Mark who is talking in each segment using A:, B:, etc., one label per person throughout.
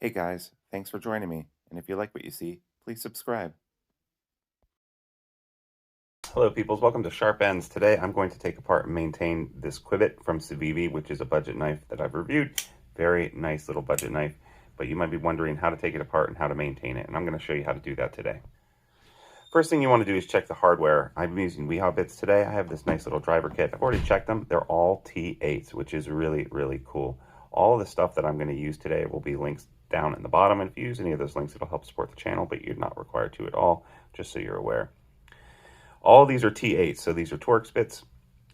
A: Hey guys, thanks for joining me, and if you like what you see, please subscribe.
B: Hello peoples, welcome to Sharp Ends. Today I'm going to take apart and maintain this Qubit from Civivi, which is a budget knife that I've reviewed. Very nice little budget knife, but you might be wondering how to take it apart and how to maintain it, and I'm going to show you how to do that today. First thing you want to do is check the hardware. I'm using Weehaw today. I have this nice little driver kit. I've already checked them. They're all T8s, which is really, really cool. All of the stuff that I'm going to use today will be links down in the bottom, and if you use any of those links, it'll help support the channel, but you're not required to at all, just so you're aware. All of these are T8s, so these are Torx bits.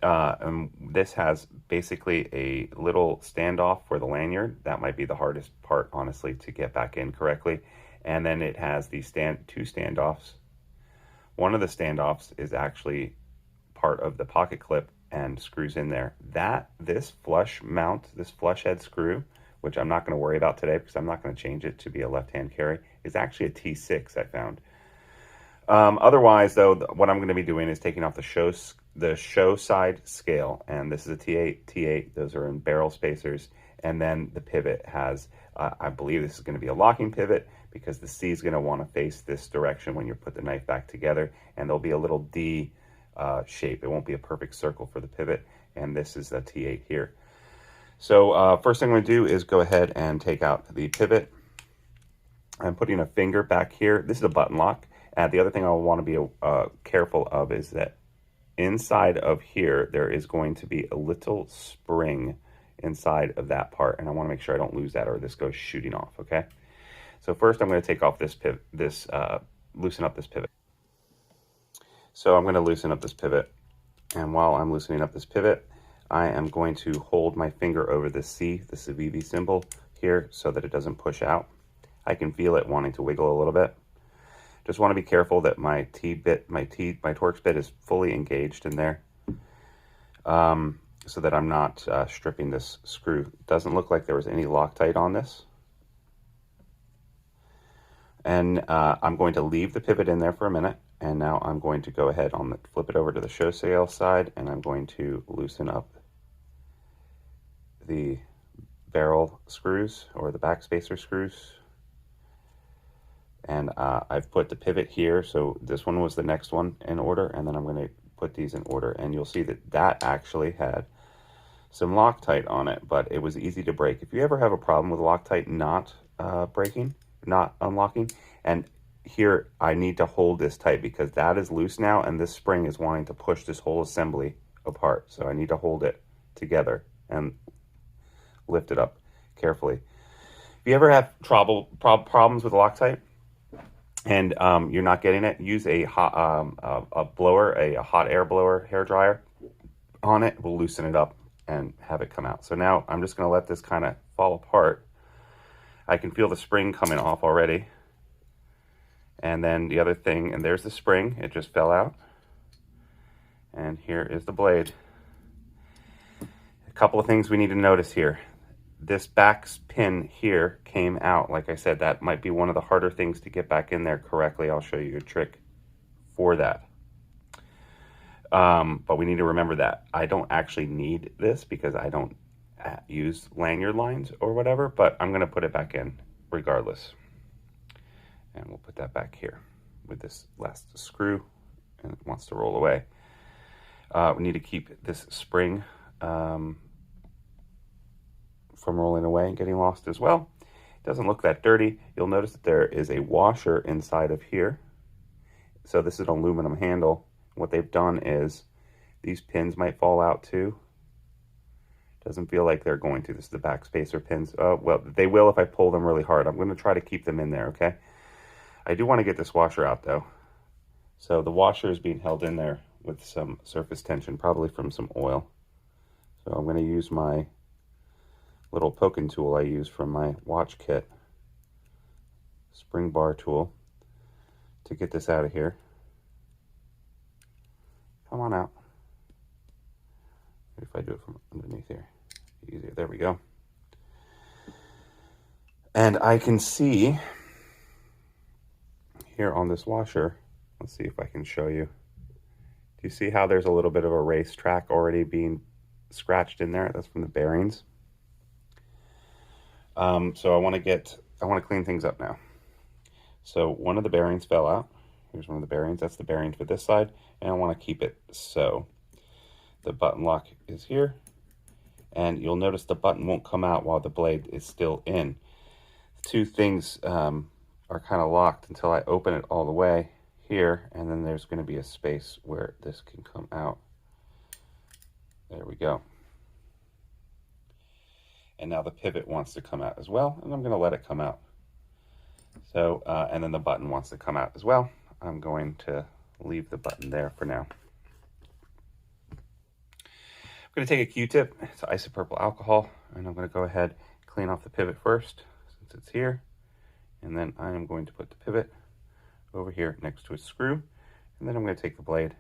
B: And this has basically a little standoff for the lanyard. That might be the hardest part, honestly, to get back in correctly. And then it has these two standoffs. One of the standoffs is actually part of the pocket clip and screws in there. This flush mount, this flush head screw, which I'm not going to worry about today because I'm not going to change it to be a left-hand carry, is actually a T6 I found. Otherwise, though, what I'm going to be doing is taking off the show side scale, and this is a T8. Those are in barrel spacers, and then the pivot has, I believe this is going to be a locking pivot because the C is going to want to face this direction when you put the knife back together, and there'll be a little D shape. It won't be a perfect circle for the pivot, and this is a T8 here. So first thing I'm going to do is go ahead and take out the pivot. I'm putting a finger back here. This is a button lock. And the other thing I want to be careful of is that inside of here, there is going to be a little spring inside of that part. And I want to make sure I don't lose that or this goes shooting off, okay? So first I'm going to take off this pivot, loosen up this pivot. So I'm going to loosen up this pivot. And while I'm loosening up this pivot, I am going to hold my finger over the C, the Civivi symbol here, so that it doesn't push out. I can feel it wanting to wiggle a little bit. Just want to be careful that my Torx bit is fully engaged in there, so that I'm not stripping this screw. It doesn't look like there was any Loctite on this. And I'm going to leave the pivot in there for a minute, and now I'm going to go ahead and flip it over to the show scale side, and I'm going to loosen up the barrel screws or the back spacer screws. And I've put the pivot here, so this one was the next one in order, and then I'm going to put these in order, and you'll see that that actually had some Loctite on it, but it was easy to break. If you ever have a problem with Loctite not breaking, not unlocking, and here I need to hold this tight because that is loose now, and this spring is wanting to push this whole assembly apart, so I need to hold it together and lift it up carefully. If you ever have problems with Loctite, and you're not getting it, use a hot blower, a hot air blower hair dryer on it. Will loosen it up and have it come out. So now I'm just going to let this kind of fall apart. I can feel the spring coming off already. And then the other thing, and there's the spring. It just fell out. And here is the blade. A couple of things we need to notice here. This back pin here came out. Like I said, that might be one of the harder things to get back in there correctly. I'll show you a trick for that. But we need to remember that. I don't actually need this because I don't use lanyard lines or whatever, but I'm going to put it back in regardless. And we'll put that back here with this last screw, and it wants to roll away. We need to keep this spring from rolling away and getting lost as well. It doesn't look that dirty. You'll notice that there is a washer inside of here. So this is an aluminum handle. What they've done is these pins might fall out too. Doesn't feel like they're going to. This is the back spacer pins. Well, they will if I pull them really hard. I'm going to try to keep them in there, okay? I do want to get this washer out though. So the washer is being held in there with some surface tension, probably from some oil. So I'm going to use my little poking tool I use from my watch kit, spring bar tool, to get this out of here. Come on out. If I do it from underneath here, easier. There we go. And I can see here on this washer, let's see if I can show you. Do you see how there's a little bit of a racetrack already being scratched in there? That's from the bearings. So I want to get I want to clean things up now. So one of the bearings fell out. Here's one of the bearings. That's the bearing for this side. And I want to keep it so. The button lock is here. And you'll notice the button won't come out while the blade is still in. Two things are kind of locked until I open it all the way here. And then there's going to be a space where this can come out. There we go. And now the pivot wants to come out as well, and I'm going to let it come out. So, and then the button wants to come out as well. I'm going to leave the button there for now. I'm going to take a Q-tip, it's isopropyl alcohol, and I'm going to go ahead and clean off the pivot first, since it's here. And then I am going to put the pivot over here next to a screw, and then I'm going to take the blade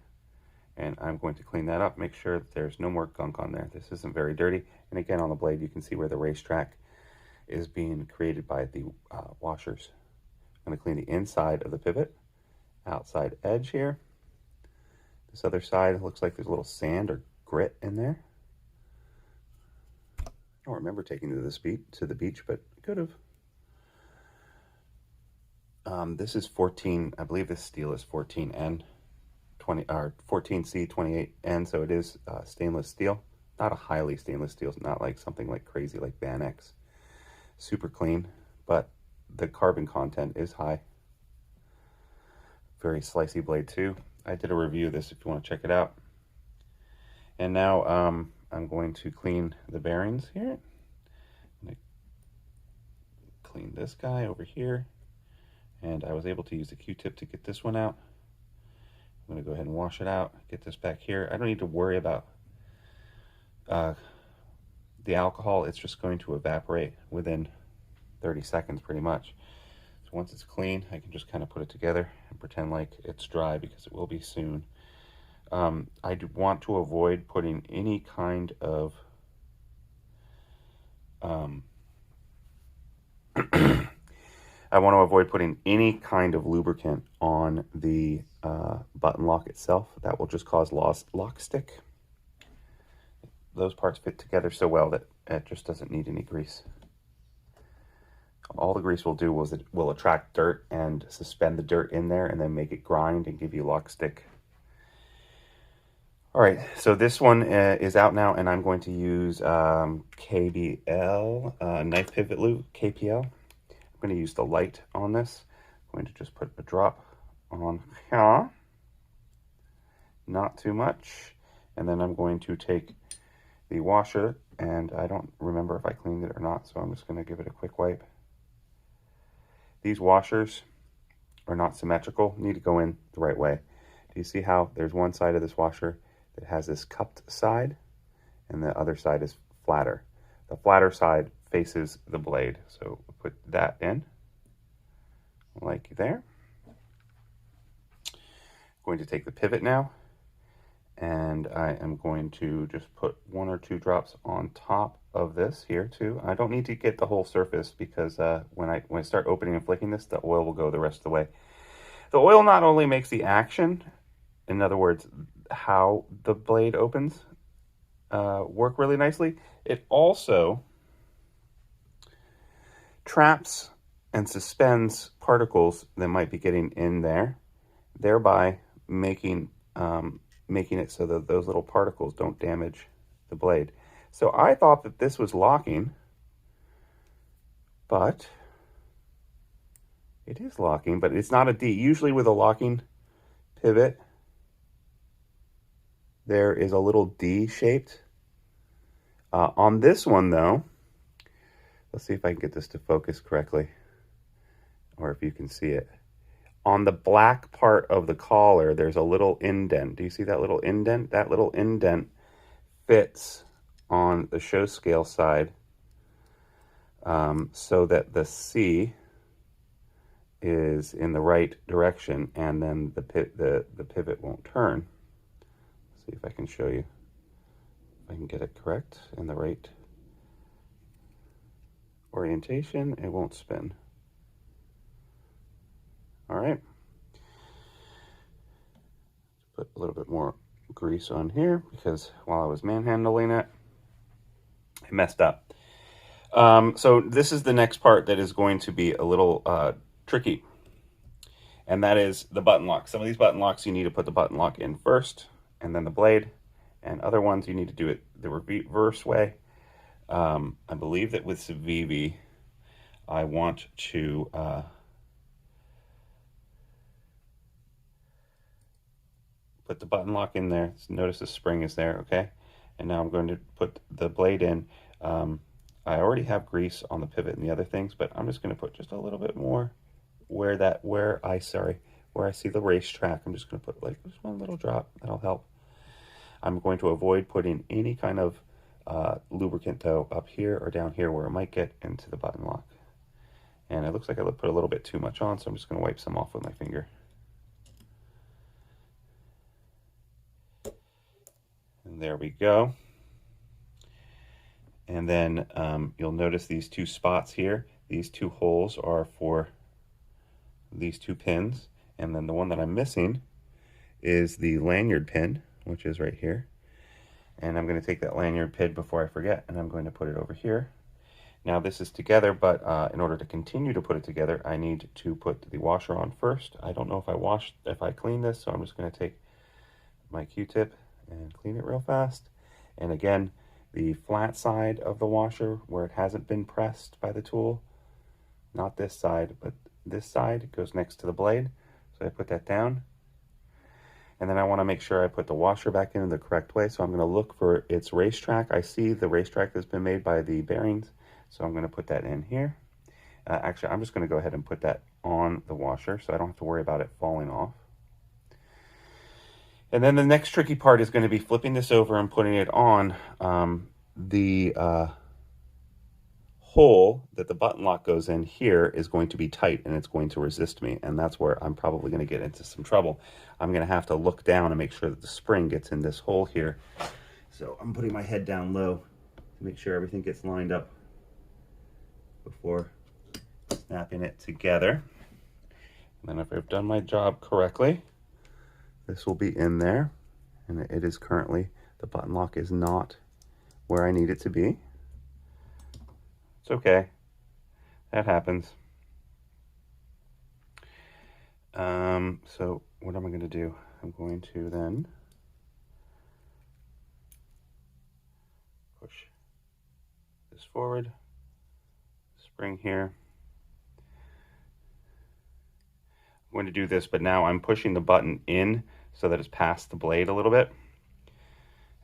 B: and I'm going to clean that up, make sure that there's no more gunk on there. This isn't very dirty. And again, on the blade, you can see where the racetrack is being created by the washers. I'm going to clean the inside of the pivot, outside edge here. This other side looks like there's a little sand or grit in there. I don't remember taking to the beach, but I could have. This is 14, I believe this steel is 14N. 20 or 14C28N, so it is stainless steel. Not a highly stainless steel, it's not like something like crazy like Vanex. Super clean, but the carbon content is high. Very slicey blade too. I did a review of this if you want to check it out. And now I'm going to clean the bearings here. I'm going to clean this guy over here, and I was able to use the Q-tip to get this one out. I'm going to go ahead and wash it out, get this back here. I don't need to worry about the alcohol. It's just going to evaporate within 30 seconds pretty much. So once it's clean, I can just kind of put it together and pretend like it's dry, because it will be soon. I do want to avoid putting any kind of I want to avoid putting any kind of lubricant on the button lock itself. That will just cause lock stick. Those parts fit together so well that it just doesn't need any grease. All the grease will do is it will attract dirt and suspend the dirt in there and then make it grind and give you lock stick. All right, so this one is out now, and I'm going to use KBL, knife pivot lube, KPL. I'm going to use the light on this. I'm going to just put a drop on here, not too much. And then I'm going to take the washer, and I don't remember if I cleaned it or not, so I'm just going to give it a quick wipe. These washers are not symmetrical, need to go in the right way. Do you see how there's one side of this washer that has this cupped side, and the other side is flatter? The flatter side faces the blade, so we'll put that in, like there. I'm going to take the pivot now, and I am going to just put 1 or 2 drops on top of this here too. I don't need to get the whole surface, because when I start opening and flicking this, the oil will go the rest of the way. The oil not only makes the action, in other words, how the blade opens, work really nicely, it also traps and suspends particles that might be getting in there, thereby making it so that those little particles don't damage the blade. So I thought that this was locking, but it is locking, but it's not a D. Usually with a locking pivot, there is a little D shaped. On this one though, let's see if I can get this to focus correctly, or if you can see it. On the black part of the collar, there's a little indent. Do you see that little indent? That little indent fits on the show scale side, so that the C is in the right direction, and then the pivot won't turn. Let's see if I can show you. If I can get it correct in the right orientation, it won't spin. All right. Put a little bit more grease on here, because while I was manhandling it, I messed up. So this is the next part that is going to be a little tricky, and that is the button lock. Some of these button locks you need to put the button lock in first and then the blade, and other ones you need to do it the reverse way. I believe that with Civivi, I want to put the button lock in there. Notice the spring is there, okay? And now I'm going to put the blade in. I already have grease on the pivot and the other things, but I'm just going to put just a little bit more where I see the racetrack. I'm just going to put like just one little drop. That'll help. I'm going to avoid putting any kind of lubricant though up here or down here where it might get into the button lock. And it looks like I put a little bit too much on, so I'm just going to wipe some off with my finger. And there we go. And then you'll notice these two spots here. These two holes are for these two pins. And then the one that I'm missing is the lanyard pin, which is right here. And I'm going to take that lanyard pin before I forget, and I'm going to put it over here. Now this is together, but in order to continue to put it together, I need to put the washer on first. I don't know if I clean this, so I'm just going to take my Q-tip and clean it real fast. And again, the flat side of the washer where it hasn't been pressed by the tool, not this side, but this side goes next to the blade. So I put that down. And then I want to make sure I put the washer back in the correct way. So I'm going to look for its racetrack. I see the racetrack that's been made by the bearings. So I'm going to put that in here. Actually, I'm just going to go ahead and put that on the washer so I don't have to worry about it falling off. And then the next tricky part is going to be flipping this over and putting it on the hole that the button lock goes in here is going to be tight and it's going to resist me, and that's where I'm probably going to get into some trouble. I'm going to have to look down and make sure that the spring gets in this hole here. So I'm putting my head down low to make sure everything gets lined up before snapping it together. And then if I've done my job correctly, this will be in there, and it is currently, the button lock is not where I need it to be. It's okay, that happens. So what am I going to do? I'm going to then push this forward, spring here. I'm going to do this, but now I'm pushing the button in so that it's past the blade a little bit.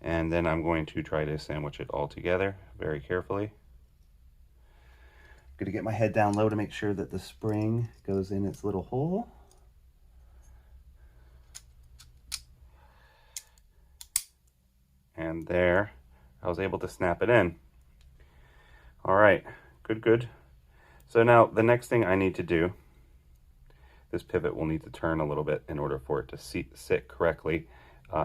B: And then I'm going to try to sandwich it all together very carefully. I'm going to get my head down low to make sure that the spring goes in its little hole. And there, I was able to snap it in. All right, good. So now the next thing I need to do, this pivot will need to turn a little bit in order for it to sit correctly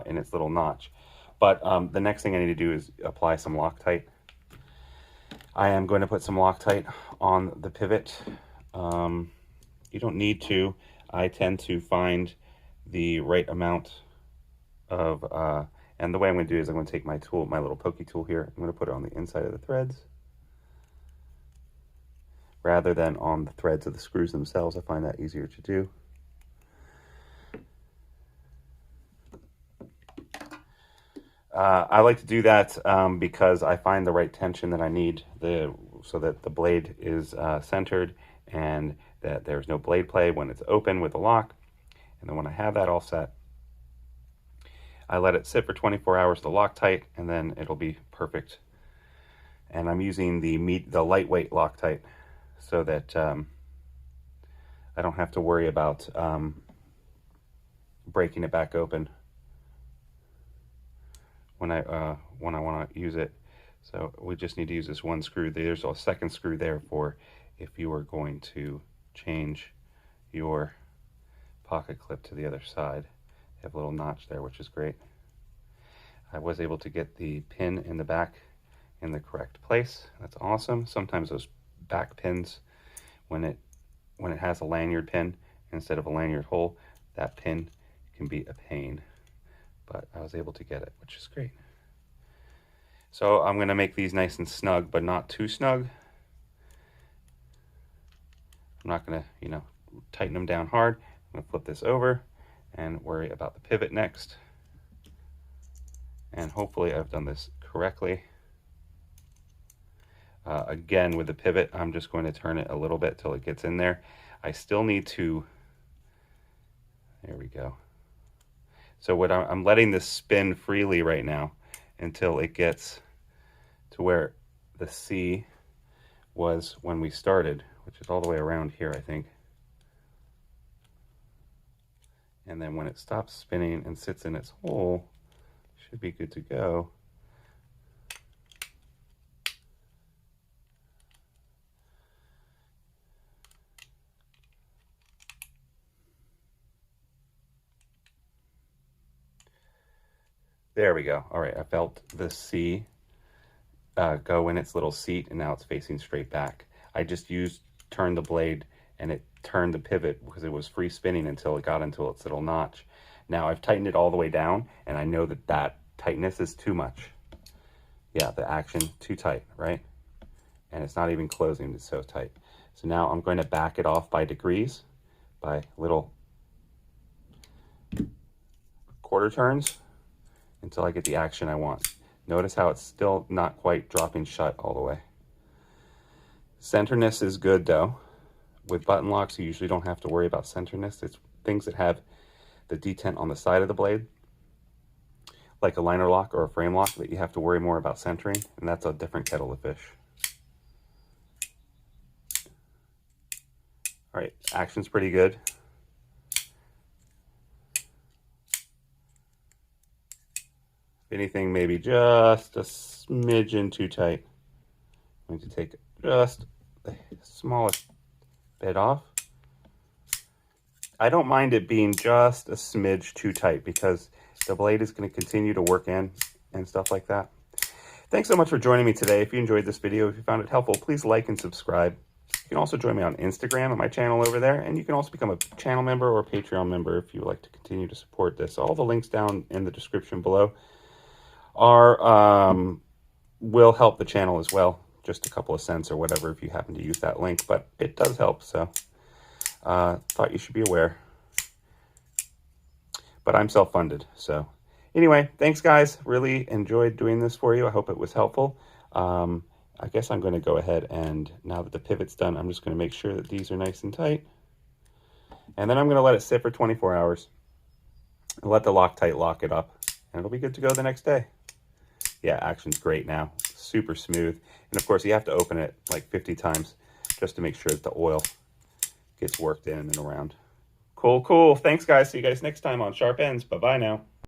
B: in its little notch. But the next thing I need to do is apply some Loctite. I am going to put some Loctite on the pivot. You don't need to. I tend to find the right amount of, and the way I'm going to do is I'm going to take my tool, my little pokey tool here, I'm going to put it on the inside of the threads rather than on the threads of the screws themselves. I find that easier to do. I like to do that because I find the right tension that I need so that the blade is centered and that there's no blade play when it's open with the lock. And then when I have that all set, I let it sit for 24 hours to Loctite, and then it'll be perfect. And I'm using the lightweight Loctite so that I don't have to worry about breaking it back open when I want to use it. So we just need to use this one screw. There's a second screw there for if you are going to change your pocket clip to the other side. They have a little notch there, which is great. I was able to get the pin in the back in the correct place. That's awesome. Sometimes those back pins, when it has a lanyard pin instead of a lanyard hole, that pin can be a pain. But I was able to get it, which is great. So I'm going to make these nice and snug, but not too snug. I'm not going to, you know, tighten them down hard. I'm going to flip this over and worry about the pivot next. And hopefully I've done this correctly. Again, with the pivot, I'm just going to turn it a little bit till it gets in there. I still need to, there we go. So what I'm letting this spin freely right now until it gets to where the C was when we started, which is all the way around here, I think. And then when it stops spinning and sits in its hole, should be good to go. There we go. All right, I felt the C go in its little seat, and now it's facing straight back. I just turned the blade, and it turned the pivot because it was free spinning until it got into its little notch. Now I've tightened it all the way down, and I know that that tightness is too much. Yeah, the action too tight, right? And it's not even closing, it's so tight. So now I'm going to back it off by degrees, by little quarter turns, until I get the action I want. Notice how it's still not quite dropping shut all the way. Centerness is good though. With button locks, you usually don't have to worry about centerness. It's things that have the detent on the side of the blade, like a liner lock or a frame lock, that you have to worry more about centering, and that's a different kettle of fish. All right, action's pretty good. If anything, maybe just a smidgen too tight. I'm going to take just the smallest bit off. I don't mind it being just a smidge too tight because the blade is going to continue to work in and stuff like that. Thanks so much for joining me today. If you enjoyed this video, if you found it helpful, please like and subscribe. You can also join me on Instagram at my channel over there, and you can also become a channel member or a Patreon member if you would like to continue to support this. All the links down in the description below are will help the channel as well. Just a couple of cents or whatever if you happen to use that link, but it does help, so thought you should be aware. But I'm self-funded, so anyway, thanks guys. Really enjoyed doing this for you. I hope it was helpful. I guess I'm going to go ahead and, now that the pivot's done, I'm just going to make sure that these are nice and tight. And then I'm going to let it sit for 24 hours. And let the Loctite lock it up, and it'll be good to go the next day. Yeah, action's great now. Super smooth. And of course, you have to open it like 50 times just to make sure that the oil gets worked in and around. Cool, cool. Thanks, guys. See you guys next time on Sharp Ends. Bye-bye now.